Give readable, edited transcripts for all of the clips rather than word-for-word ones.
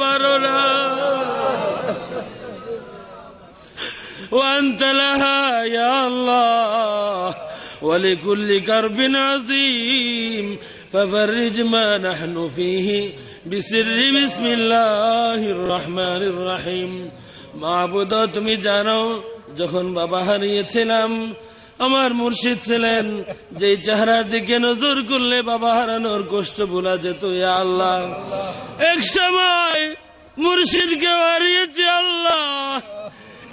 পারো না। وأنت لها يا الله ولكل كرب عظيم ففرج ما نحن فيه بسر بسم الله الرحمن الرحيم। মাবুদ তুমি জানো যখন বাবা হারিয়েছিলাম আমার মুর্শিদ ছিলেন যে চেহারার দিকে নজর করলে বাবা হারানোর কষ্ট ভোলা যেত। ইয়া আল্লাহ এক সময় মুর্শিদকে হারিয়েছে আল্লাহ,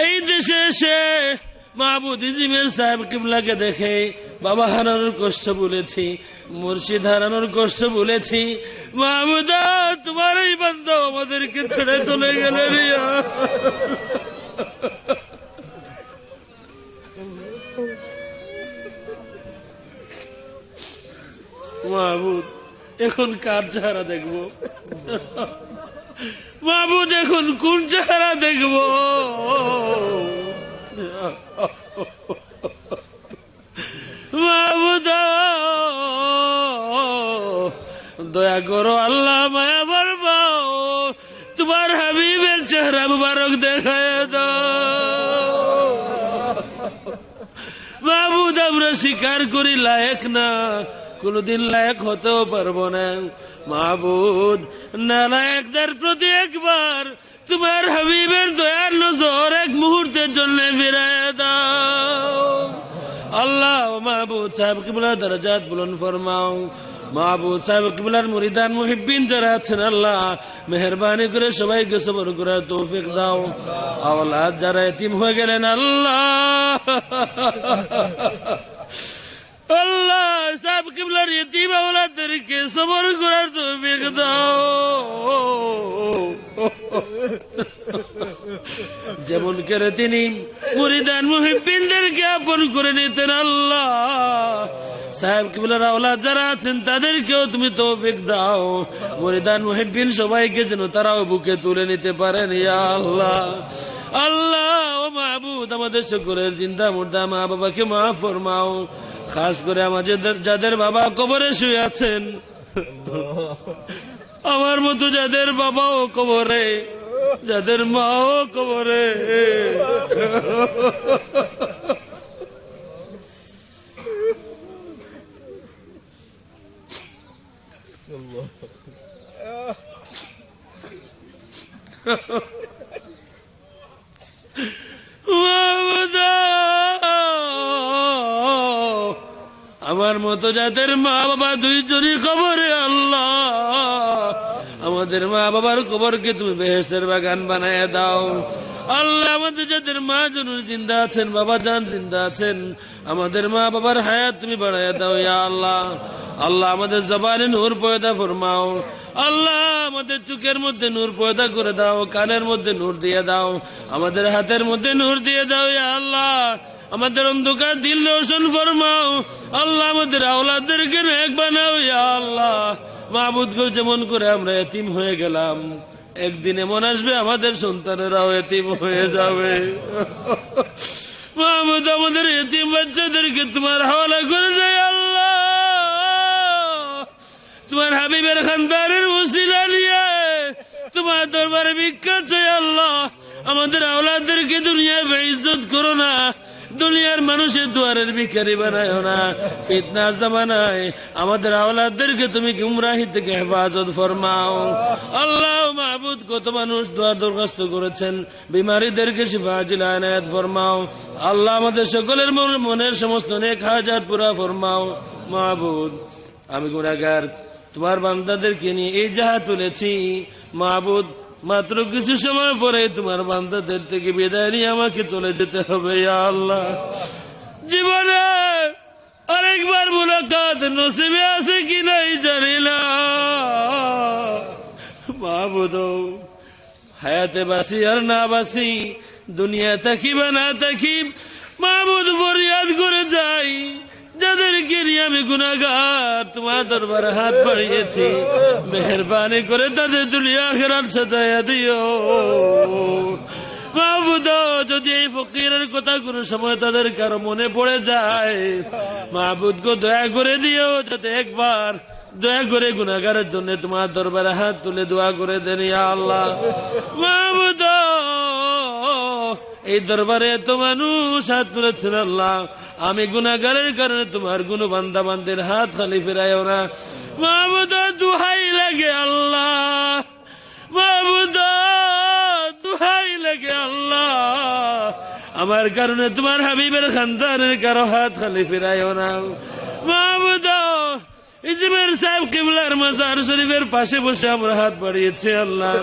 এই দেশে এসে মাহবুদ ইজিমের সাহেব কিবলাকে দেখে বাবা হারানোর কষ্ট বলেছি, মুর্শিদ হারানোর কষ্ট বলেছি। মাহবুদ তোমার এই বান্দা আমাদেরকে ছেড়ে চলে গেলে রিয়া। মাহবুদ এখন কার চেহারা দেখবো? মাহবুদ এখন কোন চেহারা দেখবো? মাহবুদ দয়া করো আল্লাহ, মায়া বাড়বাও, তোমার হাবিবের চেহারা মুবারক দেখায় দাও। মাহবুদ আমরা স্বীকার করি লায়েক না, কোনদিন লায়েক হতেও পারবো না। মাহবুদ নালায়েকদের প্রতি একবার তোমার হাবিবের দয়ার নজর এক মুহূর্তের জন্য ফিরায় দাও আল্লাহ। মাহবুদ সাহেব কিবলা দরজাত বুলন্দ ফরমাও। মাহবুদ সাহেব কিবলার মুরিদান মুহিব্বিন যারা আছেন আল্লাহ মেহরবানি করে সবাইকে সবর করার তৌফিক দাও। আওলাদ যারা এতিম হয়ে গেলেন আল্লাহ আল্লাহ সাহেব কিবলার ইতিম আওলাদদেরকে সবর করার তৌফিক দাও। যেমন করে তিনি মুরিদান মুহিব্বিনদেরকে আপন করে নিতেন আল্লাহ, সাহেব কিবলার আওলাদ যারা আছেন তাদেরকেও তুমি তৌফিক দাও। মুরিদান মুহিব্বিন সবাইকে যেন তারাও বুকে তুলে নিতে পারেন ইয়া আল্লাহ। আল্লাহ ও মাহবুদ আমাদের সকলের জিন্দা মুর্দা মা বাবাকে মাফ ফরমাও, খাস করে আমাদের যাদের বাবা কবরে শুয়ে আছেন, আমার মতো যাদের বাবাও কবরে, যাদের মাও কবরে, আমার মতো যাদের মা বাবা দুইজনই কবরে আল্লাহ আমাদের মা বাবার কবরকে তুমি বেহেশতের বাগান বানায় দাও আল্লাহ। আমাদের যাদের মা জনুর জিন্দা আছেন, বাবা জান জিন্দা আছেন, আমাদের মা বাবার হায়াত তুমি বাড়ায় দাও ইয়া আল্লাহ। আল্লাহ আমাদের জবানে নূর পয়দা ফরমাও আল্লাহ, আমাদের চোখের মধ্যে নূর পয়দা করে দাও, কানের মধ্যে নূর দিয়ে দাও, আমাদের হাতের মধ্যে নূর দিয়ে দাও ইয়া আল্লাহ। আমাদের অন্ধকার দিল রোশন ফরমাও আল্লাহ, আমাদের আওলাদদেরকে নেক বানাও ইয়া আল্লাহ। মাহবুদকে যেমন করে আমরা এতিম হয়ে গেলাম, একদিন এমন আসবে আমাদের সন্তানেরাও এতিম হয়ে যাবে। মাহবুদ আমাদের এতিম বাচ্চাদেরকে তোমার হাওয়ালা করে যায় আল্লাহ, তোমার হাবিবের খানদানের ওসিলা নিয়ে তোমার দরবারে ভিক্ষা চাই আল্লাহ। আমাদের আওলাদদেরকে দুনিয়ায় বেইজ্জত করো না, দুনিয়ার মানুষের দুয়ারের ভিখারি বানায় না। ফিতনার জামানায় আমাদের আওলাদদেরকে তুমি গুমরাহি থেকে হেফাজত ফরমাও আল্লাহ। মাহবুদ কত মানুষ দোয়া দরখাস্ত করেছেন, বিমারীদেরকে শিফা জিলা এনায়েত ফরমাও আল্লাহ। আমাদের সকলের মনের সমস্ত নেক হাজাত পুরা ফরমাও মাহবুদ। আমি গুনাহগার তোমার বান্দাদেরকে নিয়ে এই জাহাজ তুলেছি মাহবুদ, মাত্র কিছু সময় পরে তোমার বান্দাদের থেকে বিদায় নিয়ে আমাকে চলে যেতে হবে ইয়া আল্লাহ। জীবনে আরেকবার মুলাকাত নসিবে আছে কি নাই জানি না মাহবুদ। হায়াতে বাসি আর না বাসি, দুনিয়া থাকি বা না থাকি, মাহবুদ ফরিয়াদ করে যাই যাদেরকে নিয়ে আমি গুনাহগার তোমার দরবারে হাত বাড়িয়েছি, মেহেরবানি করে তাদের দুনিয়া আখিরাত সাজায়া দিও মাহবুদ। যদি এই ফকিরের কথা কোনো সময় তাদের কারো মনে পড়ে যায় মাহবুদ গো দয়া করে দিও, যাতে একবার দয়া করে গুনাহগারের জন্য তোমার দরবারে হাত তুলে দোয়া করে দেন ইয়া আল্লাহ। মাহবুদ, এই দরবারে এত মানুষ হাত তুলেছেন আল্লাহ, আমি গুনাহগারের কারণে তোমার গুণ বান্দা বান্দের হাত খালি ফেরাইও না। মাহবুদ, দুহাই লাগে আল্লাহ, মাহবুদ দুহাই লাগে আল্লাহ, আমার কারণে তোমার হাবিবের খানদানের কারো হাত খালি ফেরাইও না। মাহবুদ, ইজমের সাহেব কিবলার মাজার শরীফের পাশে বসে আমরা হাত বাড়িয়েছি আল্লাহ,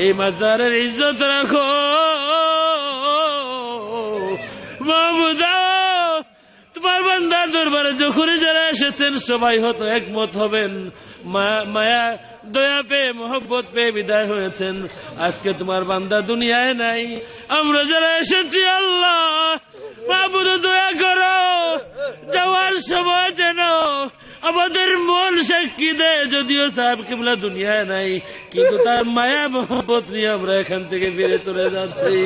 এই মাজারের ইজ্জত রাখো। মাহবুদ, তোমার বান্দার দরবারে যখনই যারা এসেছেন সবাই হয়তো একমত হবেন, মায়া দয়া পেয়ে মোহব্বত পেয়ে বিদায় হয়েছেন। আজকে তোমার বান্দা দুনিয়ায় নাই, আমরা যারা এসেছি আল্লাহ মাহবুদ দয়া করো, যাওয়ার সময় যেন আমাদের মন সাক্ষী দেয়, যদিও সাহেব কিবলা দুনিয়ায় নাই, কিন্তু তার মায়া মোহব্বত নিয়ে আমরা এখান থেকে ফিরে চলে যাচ্ছি।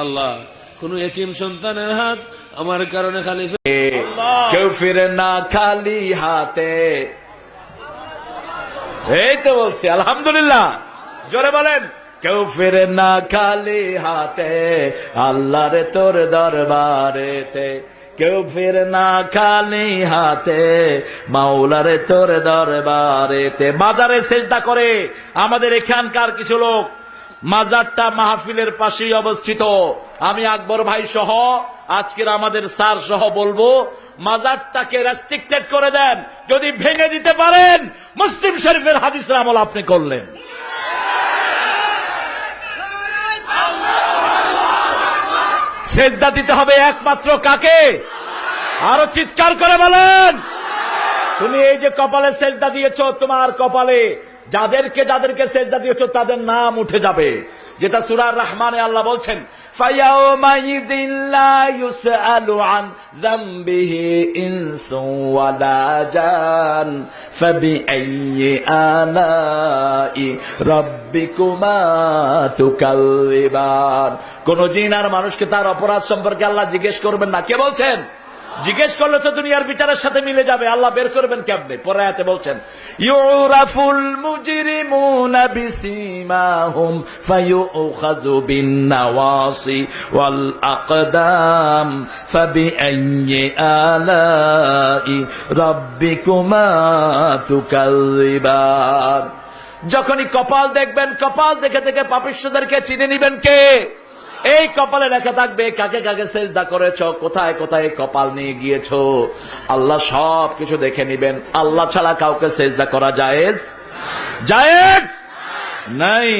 আল্লাহ, কোন এতিম সন্তানের হাত আমার কারণে খালি কেউ ফিরে না খালি হাতে। এই তো বলছি আলহামদুলিল্লাহ, জোরে বলেন। কেউ ফিরে না খালি হাতে, আল্লাহরে তোর দরবারেতে। কেউ ফিরে না খালি হাতে, মাওলারে তোর দরবারেতে। মাজারে সেজদা করে আমাদের এখানকার কিছু লোক, মাজারটা মাহফিলের পাশেই অবস্থিত। আমি আকবর ভাই সহ আজকের আমাদের স্যার সহ বলবো, মাজারটাকে রেস্ট্রিক্টেড করে দেন। যদি ভেঙে দিতে পারেন, মুসলিম শরীফের হাদিসের আমল আপনি করলেন। সেজদা দিতে হবে একমাত্র কাকে? আরো চিৎকার করে বলেন। তুমি এই যে কপালে সেজদা দিয়েছ, তোমার কপালে যাদেরকে সেজদা দিয়েছ তাদের নাম উঠে যাবে, যেটা সূরা রহমানে আল্লাহ বলছেন, ফায়াউমাইযিন লা ইউসআলু আন যামবিহি ইনসু ওয়ালা জান ফাবিআইয়ি আলাই রাব্বিকুমা তুকাল্লিবান। কোন জিন আর মানুষকে তার অপরাধ সম্পর্কে আল্লাহ জিজ্ঞেস করবেন না। কে বলছেন? জিজ্ঞেস করলে তো দুনিয়ার বিচারের সাথে মিলে যাবে, আল্লাহ বের করবেন কেমনে? পরে আয়াতে বলছেন, ইউরাফুল মুজরিমুনা বিসিমাহুম ফায়ুখাযু বিন নাওয়াসি ওয়াল আকদাম ফাবিআইয়ি আলাই রাব্বিকুমা তুকাল্লিবান। যখনই কপাল দেখবেন, কপাল দেখে দেখে পাপিষ্ঠদেরকে চিনে নিবেন কে? এই কপালে লেখা থাকবে কাকে কাকে সেজদা করেছ, কোথায় কোথায় কপাল নিয়ে গিয়েছ। আল্লাহ সব কিছু দেখে নিবেন। আল্লাহ ছাড়া কাউকে সেজদা করা জায়েজ নাই।